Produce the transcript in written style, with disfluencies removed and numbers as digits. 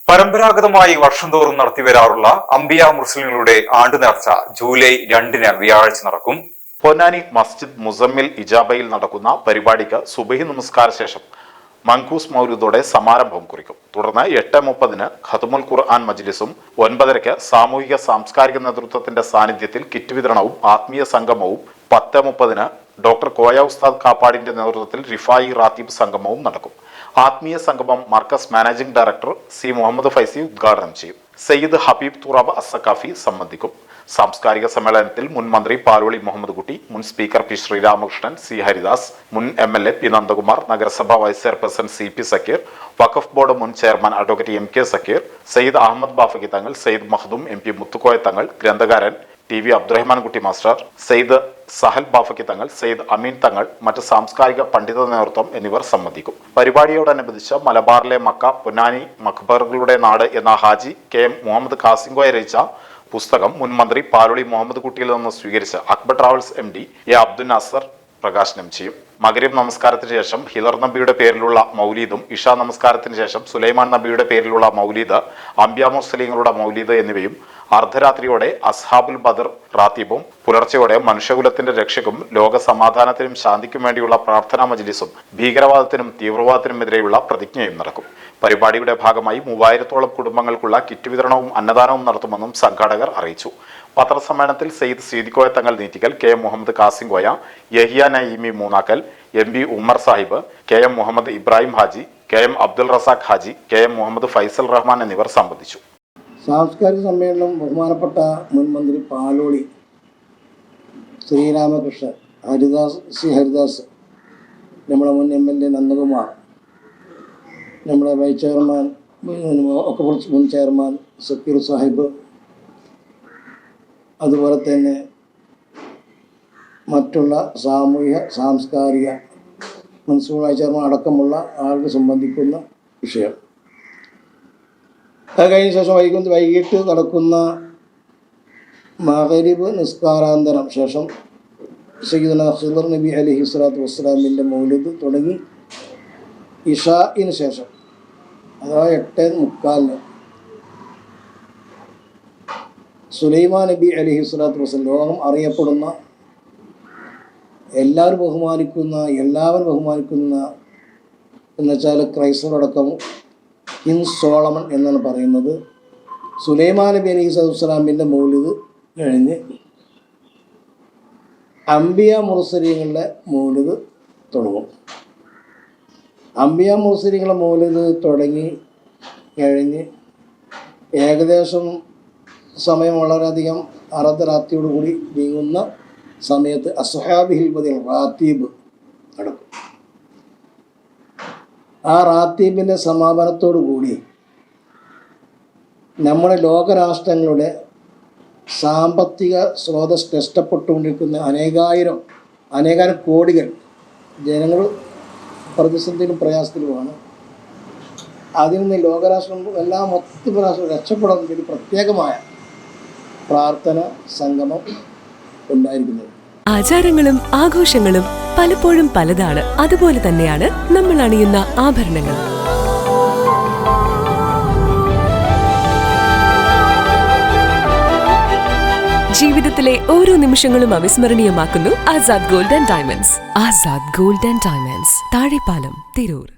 പരമ്പരാഗതമായി വർഷം തോറും നടത്തിവരാറുള്ള അംബിയ മുസ്ലിങ്ങളുടെ ആണ്ടുനേർച്ച ജൂലൈ 2 വ്യാഴാഴ്ച നടക്കും. പൊന്നാനി മസ്ജിദ് മുസമ്മിൽ ഇജാബയിൽ നടക്കുന്ന പരിപാടിക്ക് സുബഹി നമസ്കാര ശേഷം മങ്കൂസ് മൗലൂദോടെ സമാരംഭം കുറിക്കും. തുടർന്ന് 8:30 ഖത്മുൽ ഖുർആൻ മജ്ലിസും 9:30 സാമൂഹിക സാംസ്കാരിക നേതൃത്വത്തിന്റെ സാന്നിധ്യത്തിൽ കിറ്റ് വിതരണവും ആത്മീയ സംഗമവും 10:30 ഡോക്ടർ കോയ ഉസ്താദ് കാപ്പാടിന്റെ നേതൃത്വത്തിൽ റിഫായി റാത്തീബ് സംഗമവും നടക്കും. ആത്മീയ സംഗമം Markaz managing director C Muhammad Faizi ഉദ്ഘാടനം ചെയ്യും. സയ്യിദ് ഹബീബ് തുറാബ് അസ്സക്കാഫി സംബന്ധിക്കും. സാംസ്കാരിക സമ്മേളനത്തിൽ മുൻ മന്ത്രി പാലോളി മുഹമ്മദ് കുട്ടി, മുൻ speaker P Sreeramakrishnan, C Haridas, മുൻ MLA പി നന്ദകുമാർ, നഗരസഭാ vice chairperson CP Zakir, Waqf board മുൻ chairman advocate MK Zakir, Sayyid Ahmed Bafaqi Thangal, Sayyid Makhdoom MP Muthukoya Thangal, ഗ്രന്ഥകാരൻ TV Abdurahman കുട്ടി മാസ്റ്റർ, സയ്യിദ് സഹൽ ബാഫക്കി തങ്ങൾ, സയ്യിദ് അമീൻ തങ്ങൾ, മറ്റ് സാംസ്കാരിക പണ്ഡിത നേതൃത്വം എന്നിവർ സംബന്ധിക്കും. പരിപാടിയോടനുബന്ധിച്ച് മലബാറിലെ മക്ക, പൊന്നാനി മഖ്ബറുകളുടെ നാട് എന്ന ഹാജി KM മുഹമ്മദ് ഖാസിംകോയ രചിച്ച പുസ്തകം മുൻ മന്ത്രി പാലോളി മുഹമ്മദ് കുട്ടിയിൽ നിന്ന് സ്വീകരിച്ച് Akbar travels MD A Abdul Nasser പ്രകാശനം ചെയ്യും. മഗ്രിബ് നമസ്കാരത്തിന് ശേഷം ഹിലർ നബിയുടെ പേരിലുള്ള മൗലീദും ഇഷ നമസ്കാരത്തിന് ശേഷം സുലൈമാൻ നബിയുടെ പേരിലുള്ള മൗലീദ്, അംബിയ മുസ്ലിങ്ങളുടെ മൗലീദ് എന്നിവയും അർദ്ധരാത്രിയോടെ അസ്ഹാബുൽ ബദർ റാത്തീബും പുലർച്ചെയോടെ മനുഷ്യകുലത്തിന്റെ രക്ഷയ്ക്കും ലോക സമാധാനത്തിനും ശാന്തിക്കും വേണ്ടിയുള്ള പ്രാർത്ഥനാ മജ്ലിസും ഭീകരവാദത്തിനും തീവ്രവാദത്തിനുമെതിരെയുള്ള പ്രതിജ്ഞയും നടക്കും. പരിപാടിയുടെ ഭാഗമായി 3000-ഓളം കുടുംബങ്ങൾക്കുള്ള കിറ്റ് വിതരണവും അന്നദാനവും നടത്തുമെന്നും സംഘാടകർ അറിയിച്ചു. പത്രസമ്മേളനത്തിൽ സയ്യിദ് സീദിക്കോയ തങ്ങൾ നീറ്റിക്കൽ, KM Muhammad ഖാസിംകോയ, Yahya Naeemi Moonnakkal, MB Ummer Sahib, KM Muhammad Ibrahim Haji, KM Abdul Razak Haji, KM Muhammad Faisal Rahman എന്നിവർ സംബന്ധിച്ചു. സാംസ്കാരിക സമ്മേളനം ബഹുമാനപ്പെട്ട മുൻ മന്ത്രി പാലോളി ശ്രീരാമകൃഷ്ണൻ, ഹരിദാസ്, നമ്മുടെ മുൻ MLA നന്ദകുമാർ, നമ്മുടെ വൈസ് ചെയർമാൻ ഒക്കെ മുൻ ചെയർമാൻ സക്കീർ സാഹിബ്, അതുപോലെ തന്നെ മറ്റുള്ള സാമൂഹിക സാംസ്കാരിക മുനിസിപ്പൽ വൈസ് ചെയർമാൻ അടക്കമുള്ള ആളുകൾ സംബന്ധിക്കുന്ന വിഷയം. അത് കഴിഞ്ഞ ശേഷം വൈകിട്ട് നടക്കുന്ന മഗ്രിബ് നിസ്കാരാന്തരം ശേഷം സയ്യിദുനാ ഖിദർ നബി അലൈഹി സ്വലാത്തു വസ്സലാമിൻ്റെ മൗലിദ് തുടങ്ങി ഇഷാഇന് ശേഷം അഥവാ 8:30 സുലൈമാൻ നബി അലൈഹി സ്വലാത്തു വസ്സലാം, ലോകം അറിയപ്പെടുന്ന എല്ലാവരും ബഹുമാനിക്കുന്ന എന്ന് വെച്ചാൽ ക്രൈസ്തവരടക്കം സോളമൻ എന്നാണ് പറയുന്നത്. സുലൈമാൻ നബി അലൈഹി സ്വലാത്തു വസ്സലാമിൻ്റെ മൗലിദ് കഴിഞ്ഞ് അംബിയ മുർസലീങ്ങളുടെ മൗലിദ് തുടങ്ങും. അംബിയ മുർസലീങ്ങളുടെ മൗലിദ് തുടങ്ങി കഴിഞ്ഞ് ഏകദേശം സമയം വളരെയധികം അർദ്ധരാത്രിയോടുകൂടി നീങ്ങുന്ന സമയത്ത് അസ്ഹാബിഹിൽ ബദിൽ റാത്തീബ് നടക്കും. ആ റാത്തീബിൻ്റെ സമാപനത്തോടു കൂടി നമ്മുടെ ലോകരാഷ്ട്രങ്ങളുടെ സാമ്പത്തിക സ്രോതസ് നഷ്ടപ്പെട്ടുകൊണ്ടിരിക്കുന്ന അനേകായിരം കോടികൾ ജനങ്ങൾ പ്രതിസന്ധിയിലും പ്രയാസത്തിലുമാണ്. അതിൽ നിന്ന് ലോകരാഷ്ട്രം എല്ലാ മൊത്തം രാഷ്ട്രം രക്ഷപ്പെടുന്ന ഒരു പ്രത്യേകമായ പ്രാർത്ഥന സംഗമം ഉണ്ടായിരിക്കുന്നത്. ആചാരങ്ങളും ആഘോഷങ്ങളും പലപ്പോഴും പലതാണ്. അതുപോലെ തന്നെയാണ് നമ്മൾ അണിയുന്ന ആഭരണങ്ങൾ. ജീവിതത്തിലെ ഓരോ നിമിഷങ്ങളും അവിസ്മരണീയമാക്കുന്നു Azad gold and diamonds. Azad gold and diamonds, Thazhepalam, Tirur.